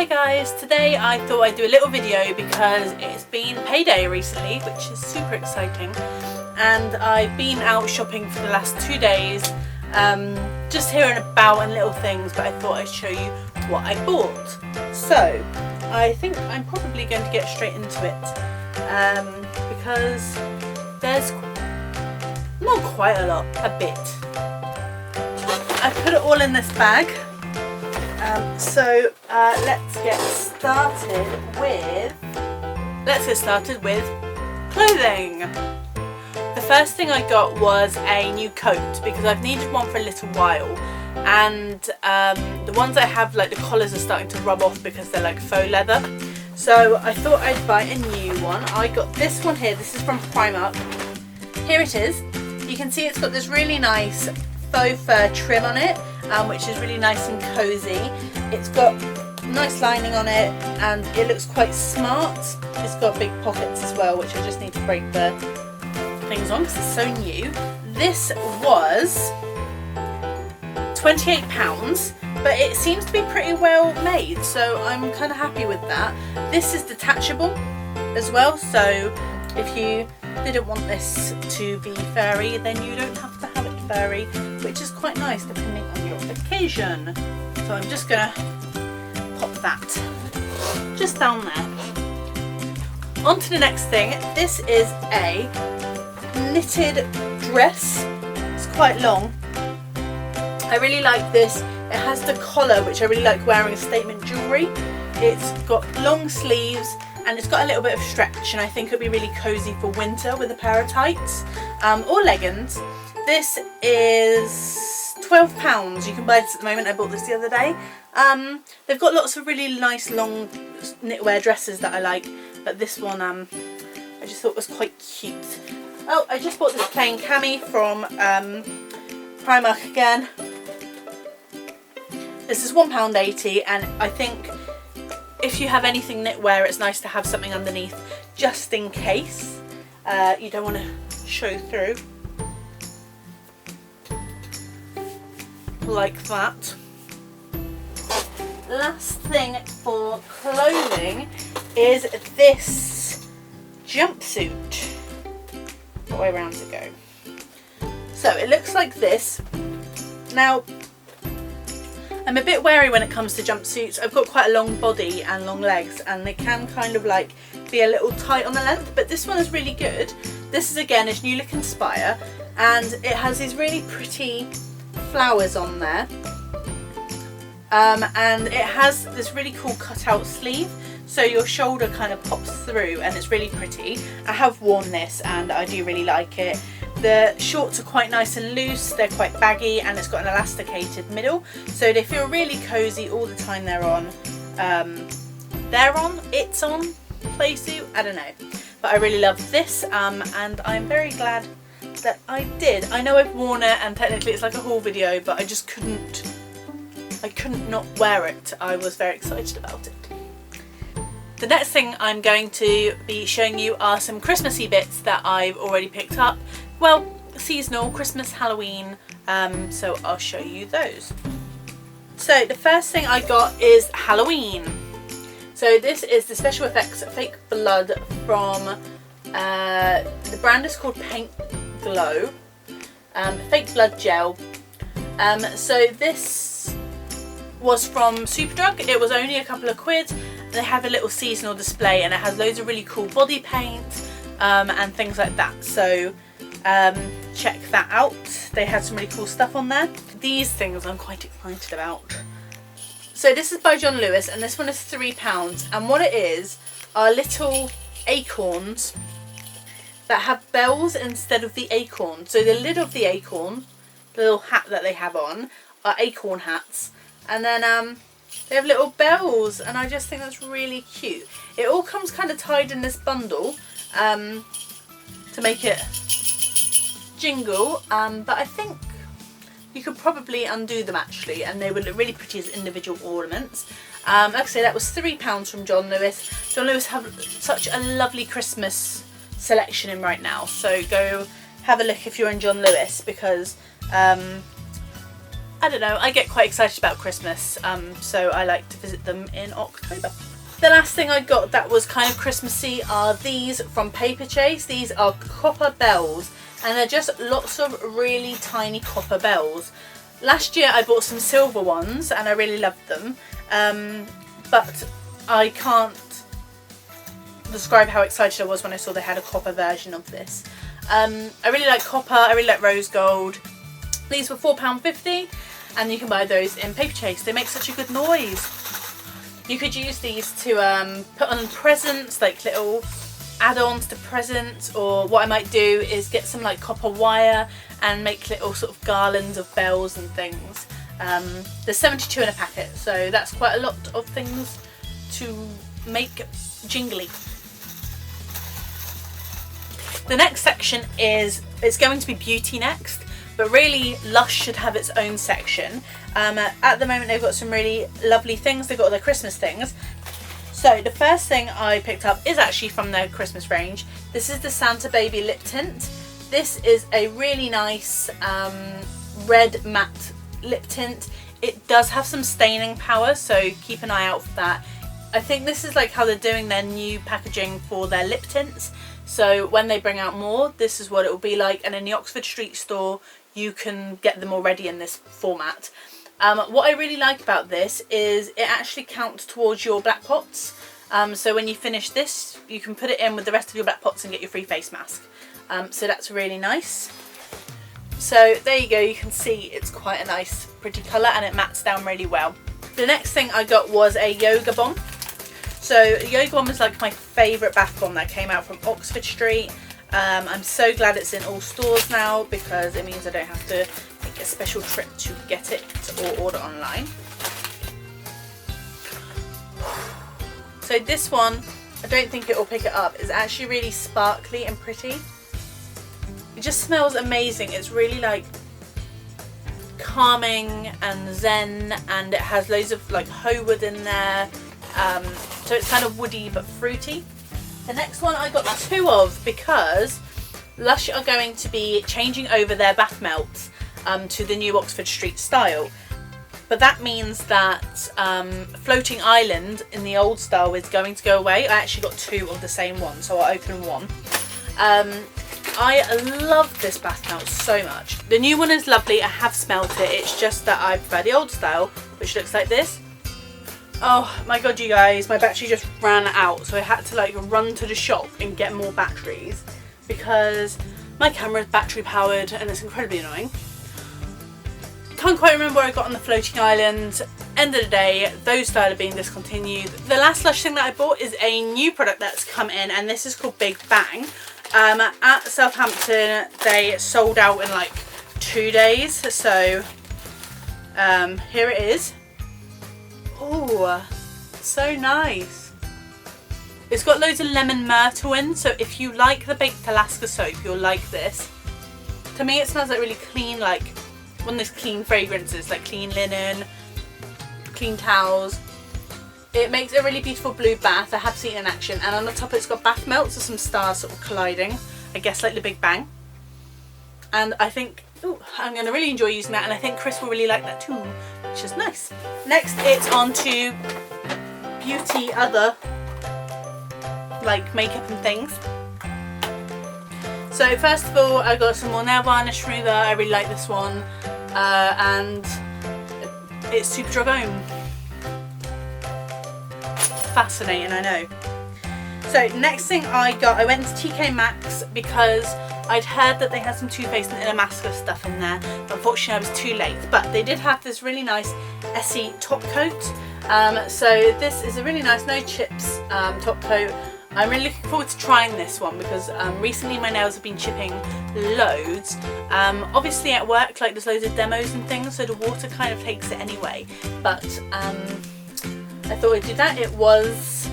Hi guys, today I thought I'd do a little video because it's been payday recently, which is super exciting, and I've been out shopping for the last 2 days, just hearing about and little things, but I thought I'd show you what I bought. So I think I'm probably going to get straight into it, because there's not quite a lot, a bit. I put it all in this bag. Let's get started with clothing. The first thing I got was a new coat because I've needed one for a little while, and the ones I have, like, the collars are starting to rub off because they're like faux leather. So I thought I'd buy a new one. I got this one here. This is from Primark. Here it is. You can see it's got this really nice faux fur trim on it, which is really nice and cozy. It's got nice lining on it and it looks quite smart. It's got big pockets as well, which I just need to break the things on because it's so new. This was £28, but it seems to be pretty well made, so I'm kind of happy with that. This is detachable as well, so if you didn't want this to be furry, then you don't have to have it furry, which is quite nice depending on your occasion. So I'm just gonna pop that just down there. On to the next thing. This is a knitted dress. It's quite long. I really like this. It has the collar, which I really like wearing as statement jewellery. It's got long sleeves and it's got a little bit of stretch, and I think it'd be really cozy for winter with a pair of tights or leggings. This is £12. You can buy this at the moment. I bought this the other day. They've got lots of really nice long knitwear dresses that I like, but this one I just thought was quite cute. Oh, I just bought this plain cami from Primark again. This is £1.80, and I think if you have anything knitwear, it's nice to have something underneath just in case you don't want to show through. Like that. Last thing for clothing is this jumpsuit. What way around to go? So it looks like this. Now, I'm a bit wary when it comes to jumpsuits. I've got quite a long body and long legs, and they can kind of like be a little tight on the length, but this one is really good. This is again is New Look Inspire, and it has these really pretty flowers on there, and it has this really cool cutout sleeve, so your shoulder kind of pops through, and it's really pretty. I have worn this and I do really like it. The shorts are quite nice and loose, they're quite baggy, and it's got an elasticated middle, so they feel really cozy all the time they're on. It's on playsuit, I don't know, but I really love this, and I'm very glad that I did. I know I've worn it and technically it's like a haul video, but I just couldn't not wear it. I was very excited about it. The next thing I'm going to be showing you are some Christmassy bits that I've already picked up. Well, seasonal, Christmas, Halloween, so I'll show you those. So the first thing I got is Halloween. So this is the Special Effects Fake Blood from, the brand is called Paint Glow, fake blood gel. So this was from Superdrug. It was only a couple of quid. They have a little seasonal display, and it has loads of really cool body paint and things like that. So check that out. They had some really cool stuff on there. These things I'm quite excited about. So this is by John Lewis, and this one is £3, and what it is are little acorns that have bells instead of the acorn. So the lid of the acorn, the little hat that they have on, are acorn hats, and then they have little bells, and I just think that's really cute. It all comes kind of tied in this bundle to make it jingle, but I think you could probably undo them actually, and they would look really pretty as individual ornaments. Like I say, that was £3 from John Lewis. John Lewis have such a lovely Christmas selection in right now, so go have a look if you're in John Lewis, because I don't know, I get quite excited about Christmas, so I like to visit them in October. The last thing I got that was kind of Christmassy are these from Paper Chase. These are copper bells, and they're just lots of really tiny copper bells. Last year I bought some silver ones and I really loved them, but I can't describe how excited I was when I saw they had a copper version of this. I really like copper, I really like rose gold. These were £4.50 and you can buy those in Paper Chase. They make such a good noise. You could use these to put on presents, like little add-ons to presents, or what I might do is get some like copper wire and make little sort of garlands of bells and things. There's 72 in a packet, so that's quite a lot of things to make jingly. The next section it's going to be beauty next, but really Lush should have its own section. At the moment they've got some really lovely things. They've got all their Christmas things. So the first thing I picked up is actually from their Christmas range. This is the Santa Baby lip tint. This is a really nice red matte lip tint. It does have some staining power, so keep an eye out for that. I think this is like how they're doing their new packaging for their lip tints. So when they bring out more, this is what it will be like, and in the Oxford Street store you can get them already in this format. What I really like about this is it actually counts towards your black pots. So when you finish this, you can put it in with the rest of your black pots and get your free face mask. So that's really nice. So there you go, you can see it's quite a nice pretty colour and it mattes down really well. The next thing I got was a yoga bomb. So yoga bomb is like my favourite bath bomb that came out from Oxford Street. I'm so glad it's in all stores now because it means I don't have to make a special trip to get it or order online. So this one, I don't think it will pick it up. It's actually really sparkly and pretty. It just smells amazing. It's really like calming and zen, and it has loads of like hoe wood in there. So it's kind of woody but fruity. The next one I got two of because Lush are going to be changing over their bath melts to the new Oxford Street style. But that means that Floating Island in the old style is going to go away. I actually got two of the same one, so I'll open one. I love this bath melt so much. The new one is lovely, I have smelt it, it's just that I prefer the old style, which looks like this. Oh my god, you guys, my battery just ran out, so I had to like run to the shop and get more batteries because my camera is battery powered and it's incredibly annoying. Can't quite remember where I got on the Floating Island. End of the day, those style are being discontinued. The last Lush thing that I bought is a new product that's come in, and this is called Big Bang. At Southampton they sold out in like 2 days, so here it is. Oh, so nice. It's got loads of lemon myrtle in, so if you like the Baked Alaska soap, you'll like this. To me it smells like really clean, like one of those clean fragrances, like clean linen, clean towels. It makes a really beautiful blue bath. I have seen it in action, and on the top it's got bath melts with some stars sort of colliding, I guess like the Big Bang. And I think, ooh, I'm going to really enjoy using that, and I think Chris will really like that too, which is nice. Next it's on to beauty other, like makeup and things. So first of all I got some more nail varnish remover. I really like this one, and it's Superdrug Own. Fascinating, I know. So next thing I got, I went to TK Maxx because I'd heard that they had some Too Faced and Illamasqua stuff in there. Unfortunately I was too late, but they did have this really nice Essie top coat. So this is a really nice no chips top coat. I'm really looking forward to trying this one because recently my nails have been chipping loads. Obviously at work, like there's loads of demos and things, so the water kind of takes it anyway, but I thought I'd do that. It was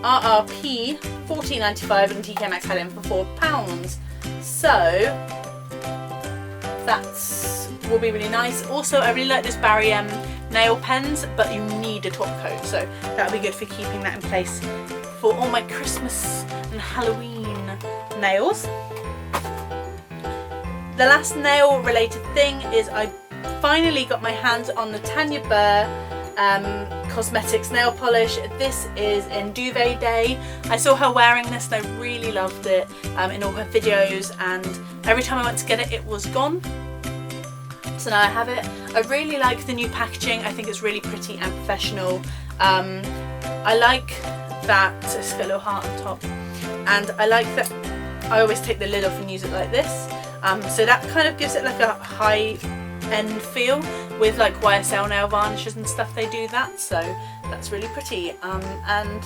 RRP $14.95 and TK Maxx had it in for £4. So that will be really nice. Also I really like this Barry nail pens, but you need a top coat, so that'll be good for keeping that in place for all my Christmas and Halloween nails. The last nail related thing is I finally got my hands on the Tanya Burr Cosmetics nail polish. This is in Duvet Day. I saw her wearing this and I really loved it in all her videos, and every time I went to get it, it was gone. So now I have it. I really like the new packaging. I think it's really pretty and professional. I like that it's got a little heart on top, and I like that I always take the lid off and use it like this. So that kind of gives it like a high end feel. With like YSL nail varnishes and stuff, they do that, so that's really pretty, and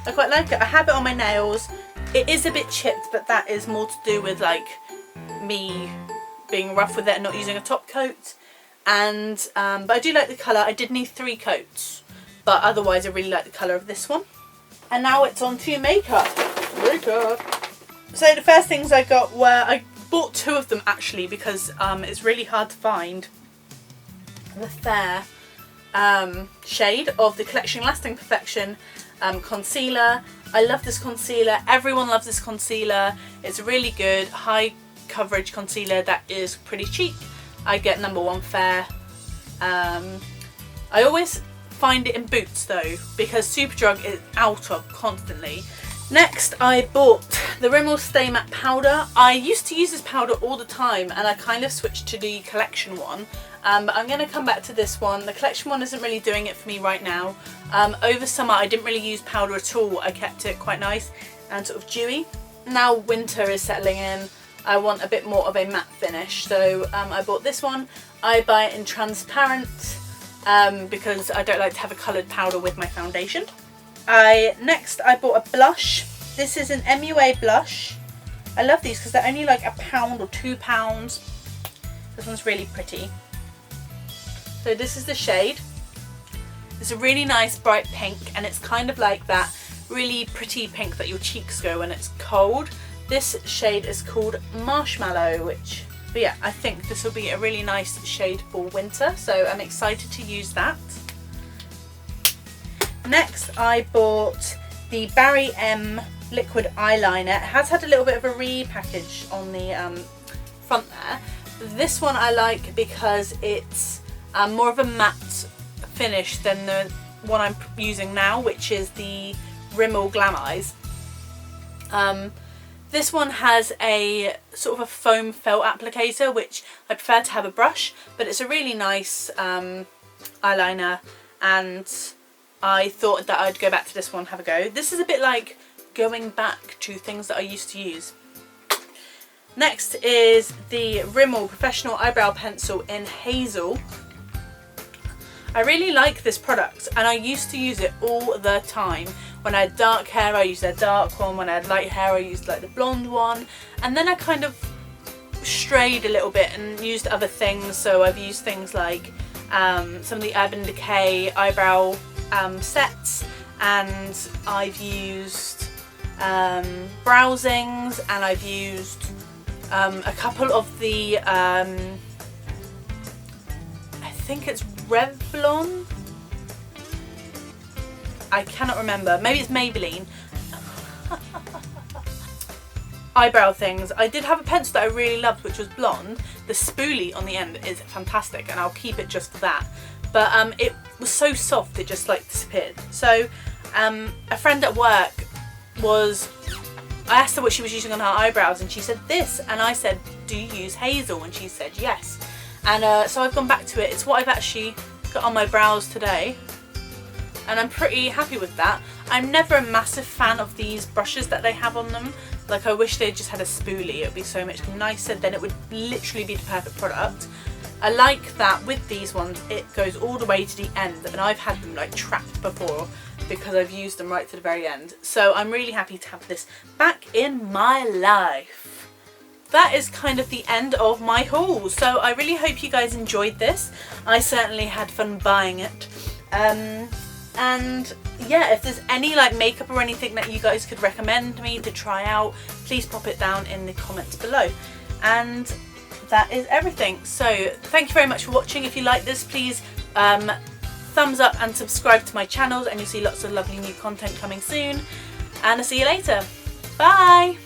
I quite like it. I have it on my nails. It is a bit chipped, but that is more to do with like me being rough with it and not using a top coat, and but I do like the colour. I did need 3 coats, but otherwise I really like the colour of this one. And now it's on to makeup. So the first things I got were, I bought 2 of them actually, because it's really hard to find the fair shade of the Collection Lasting Perfection concealer. I love this concealer. Everyone loves this concealer. It's a really good high coverage concealer that is pretty cheap. I get number 1 fair. I always find it in Boots though, because Superdrug is out of constantly. Next I bought the Rimmel Stay Matte powder. I used to use this powder all the time and I kind of switched to the collection one, but I'm going to come back to this one. The collection one isn't really doing it for me right now. Over summer I didn't really use powder at all. I kept it quite nice and sort of dewy. Now winter is settling in, I want a bit more of a matte finish, so I bought this one. I buy it in transparent because I don't like to have a coloured powder with my foundation. Next I bought a blush. This is an MUA blush. I love these because they're only like £1 or £2. This one's really pretty. So this is the shade. It's a really nice bright pink, and it's kind of like that really pretty pink that your cheeks go when it's cold. This shade is called Marshmallow, but yeah, I think this will be a really nice shade for winter, so I'm excited to use that. Next I bought the Barry M liquid eyeliner. It has had a little bit of a repackage on the front there. This one I like because it's more of a matte finish than the one I'm using now, which is the Rimmel Glam Eyes. This one has a sort of a foam felt applicator, which I prefer to have a brush, but it's a really nice eyeliner, and I thought that I'd go back to this one and have a go. This is a bit like going back to things that I used to use. Next is the Rimmel Professional Eyebrow Pencil in Hazel. I really like this product and I used to use it all the time. When I had dark hair I used their dark one, when I had light hair I used like the blonde one, and then I kind of strayed a little bit and used other things. So I've used things like some of the Urban Decay eyebrow sets, and I've used Browsings, and I've used a couple of the I think it's Revlon, I cannot remember, maybe it's Maybelline eyebrow things. I did have a pencil that I really loved, which was blonde. The spoolie on the end is fantastic and I'll keep it just for that, but it was so soft it just like disappeared. So a friend at work I asked her what she was using on her eyebrows and she said this, and I said, do you use Hazel? And she said yes, and so I've gone back to it. It's what I've actually got on my brows today and I'm pretty happy with that. I'm never a massive fan of these brushes that they have on them. Like, I wish they just had a spoolie, it would be so much nicer, then it would literally be the perfect product. I like that with these ones it goes all the way to the end, and I've had them like trapped before because I've used them right to the very end. So I'm really happy to have this back in my life. That is kind of the end of my haul. So I really hope you guys enjoyed this. I certainly had fun buying it. And yeah, if there's any like makeup or anything that you guys could recommend me to try out, please pop it down in the comments below. And that is everything. So thank you very much for watching. If you like this, please thumbs up and subscribe to my channels, and you'll see lots of lovely new content coming soon. And I'll see you later. Bye!